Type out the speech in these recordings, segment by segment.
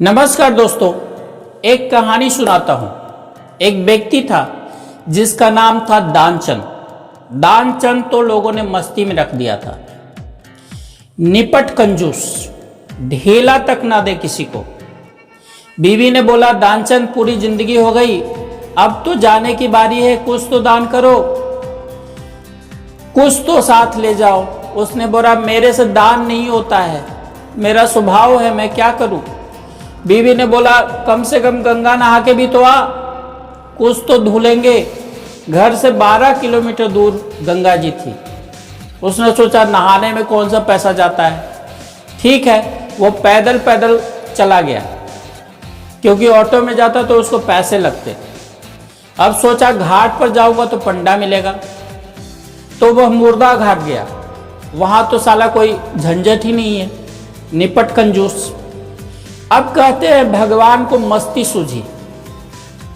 नमस्कार दोस्तों, एक कहानी सुनाता हूं। एक व्यक्ति था जिसका नाम था दानचंद। दानचंद तो लोगों ने मस्ती में रख दिया था। निपट कंजूस, ढेला तक ना दे किसी को। बीवी ने बोला, दानचंद पूरी जिंदगी हो गई, अब तो जाने की बारी है, कुछ तो दान करो, कुछ तो साथ ले जाओ। उसने बोला, मेरे से दान नहीं होता है, मेरा स्वभाव है, मैं क्या करूं। बीवी ने बोला, कम से कम गंगा नहा के भी तो आ, कुछ तो धुलेंगे। घर से 12 किलोमीटर दूर गंगा जी थी। उसने सोचा नहाने में कौन सा पैसा जाता है, ठीक है। वो पैदल पैदल चला गया, क्योंकि ऑटो में जाता तो उसको पैसे लगते। अब सोचा घाट पर जाऊंगा तो पंडा मिलेगा, तो वह मुर्दा घाट गया। वहां तो साला कोई झंझट ही नहीं है, निपट कंजूस। अब कहते हैं भगवान को मस्ती सूझी।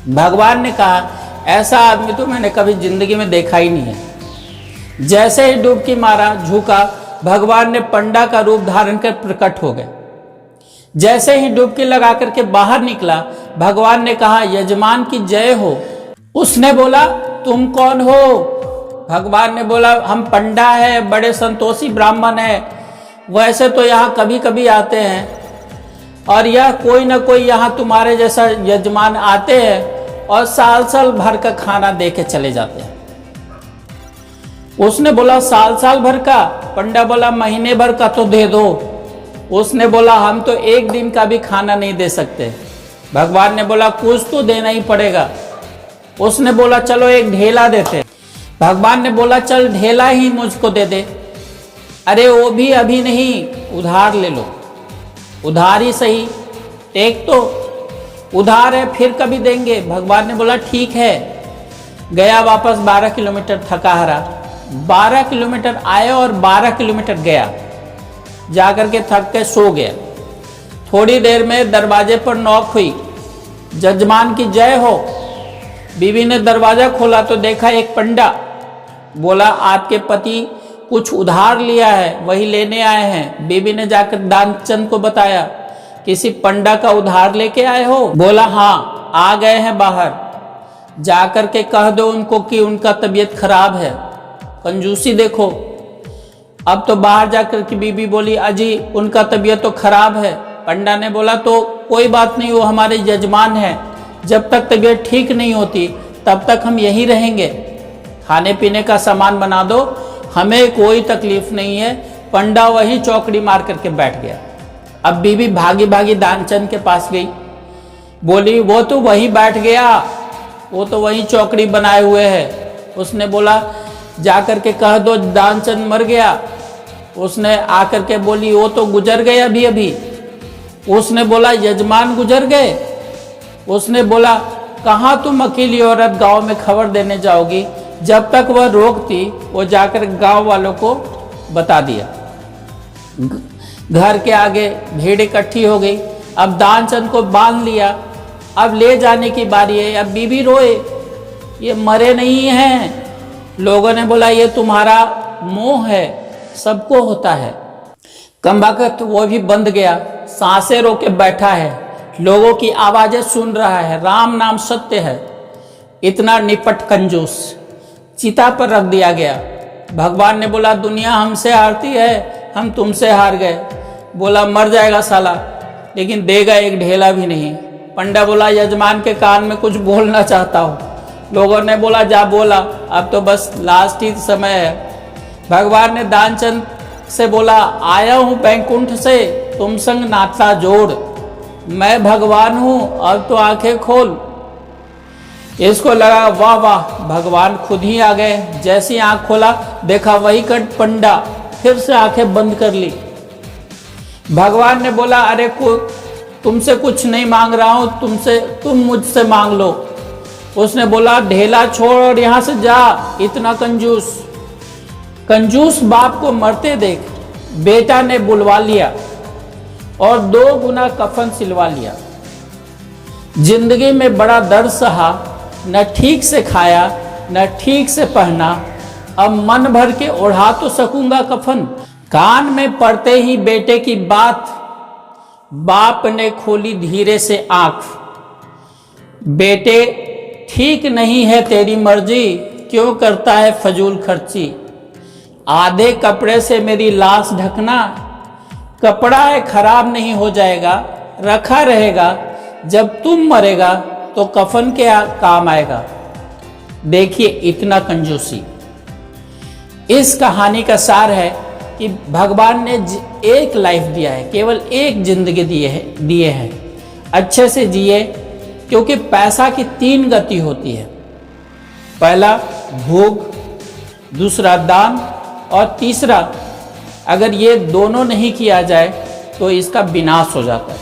भगवान ने कहा, ऐसा आदमी तो मैंने कभी जिंदगी में देखा ही नहीं है। जैसे ही डुबकी मारा, झुका, भगवान ने पंडा का रूप धारण कर प्रकट हो गए। जैसे ही डुबकी लगा करके बाहर निकला, भगवान ने कहा, यजमान की जय हो। उसने बोला, तुम कौन हो? भगवान ने बोला, हम पंडा है, बड़े संतोषी ब्राह्मण है। वैसे तो यहाँ कभी कभी आते हैं, और यह कोई ना कोई यहाँ तुम्हारे जैसा यजमान आते हैं और साल साल भर का खाना दे के चले जाते हैं। उसने बोला, साल साल भर का? पंडा बोला, महीने भर का तो दे दो। उसने बोला, हम तो एक दिन का भी खाना नहीं दे सकते। भगवान ने बोला, कुछ तो देना ही पड़ेगा। उसने बोला, चलो एक ढेला देते। भगवान ने बोला, चल ढेला ही मुझको दे दे। अरे वो भी अभी नहीं, उधार ले लो। उधार ही सही, एक तो उधार है, फिर कभी देंगे। भगवान ने बोला, ठीक है। गया वापस 12 किलोमीटर थका हारा। 12 किलोमीटर आया और 12 किलोमीटर गया, जाकर के थक के सो गया। थोड़ी देर में दरवाजे पर नॉक हुई, जजमान की जय हो। बीवी ने दरवाजा खोला तो देखा एक पंडा। बोला, आपके पति कुछ उधार लिया है, वही लेने आए हैं। बीबी ने जाकर दानचंद को बताया, किसी पंडा का उधार लेके आए हो? बोला, हाँ, आ गए हैं बाहर, जाकर के कह दो उनको कि उनका तबीयत खराब है। कंजूसी देखो। अब तो बाहर जाकर के बीबी बोली, अजी उनका तबीयत तो खराब है। पंडा ने बोला, तो कोई बात नहीं, वो हमारे यजमान हैं, जब तक तबीयत ठीक नहीं होती तब तक हम यहीं रहेंगे। खाने पीने का सामान बना दो, हमें कोई तकलीफ नहीं है। पंडा वहीं चौकड़ी मार करके बैठ गया। अब बीबी भागी भागी दानचंद के पास गई, बोली, वो तो वहीं बैठ गया, वो तो वहीं चौकड़ी बनाए हुए है। उसने बोला, जाकर के कह दो दानचंद मर गया। उसने आकर के बोली, वो तो गुजर गए अभी अभी। उसने बोला, यजमान गुजर गए? उसने बोला, कहाँ तुम अकेली औरत गांव में खबर देने जाओगी? जब तक वह रोकती, वो जाकर गांव वालों को बता दिया। घर के आगे भीड़ इकट्ठी हो गई। अब दानचंद को बांध लिया, अब ले जाने की बारी है। अब बीबी रोए, ये मरे नहीं हैं। लोगों ने बोला, ये तुम्हारा मोह है, सबको होता है। कमबख्त वो भी बंद गया, सांसें रोके बैठा है, लोगों की आवाजें सुन रहा है, राम नाम सत्य है। इतना निपट कंजूस चिता पर रख दिया गया। भगवान ने बोला, दुनिया हमसे हारती है, हम तुमसे हार गए। बोला, मर जाएगा साला, लेकिन देगा एक ढेला भी नहीं। पंडा बोला, यजमान के कान में कुछ बोलना चाहता हूँ। लोगों ने बोला, जा बोला, अब तो बस लास्ट ही समय है। भगवान ने दानचंद से बोला, आया हूँ बैकुंठ से, तुम संग नाता जोड़, मैं भगवान हूँ, अब तो आंखें खोल। इसको लगा, वाह वाह, भगवान खुद ही आ गए। जैसी आंख खोला, देखा वही कट पंडा, फिर से आंखें बंद कर ली। भगवान ने बोला, अरे तुमसे कुछ नहीं मांग रहा हूं, तुम मुझसे मांग लो। उसने बोला, ढेला छोड़ और यहां से जा। इतना कंजूस। कंजूस बाप को मरते देख बेटा ने बुलवा लिया और 2 गुना कफन सिलवा लिया। जिंदगी में बड़ा दर्द सहा, न ठीक से खाया न ठीक से पहना, अब मन भर के ओढ़ा तो सकूंगा कफन। कान में पड़ते ही बेटे की बात, बाप ने खोली धीरे से आंख, बेटे ठीक नहीं है तेरी मर्जी, क्यों करता है फजूल खर्ची। आधे कपड़े से मेरी लाश ढकना, कपड़ा है खराब नहीं हो जाएगा, रखा रहेगा, जब तुम मरेगा तो कफन के काम आएगा। देखिए इतना कंजूसी। इस कहानी का सार है कि भगवान ने एक लाइफ दिया है, केवल एक जिंदगी दिए हैं, अच्छे से जिए। क्योंकि पैसा की 3 गति होती है, पहला भोग, दूसरा दान और तीसरा अगर ये दोनों नहीं किया जाए तो इसका विनाश हो जाता है।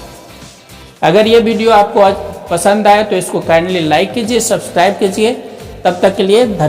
अगर ये वीडियो आपको आज पसंद आए तो इसको काइंडली लाइक कीजिए, सब्सक्राइब कीजिए। तब तक के लिए धन्यवाद।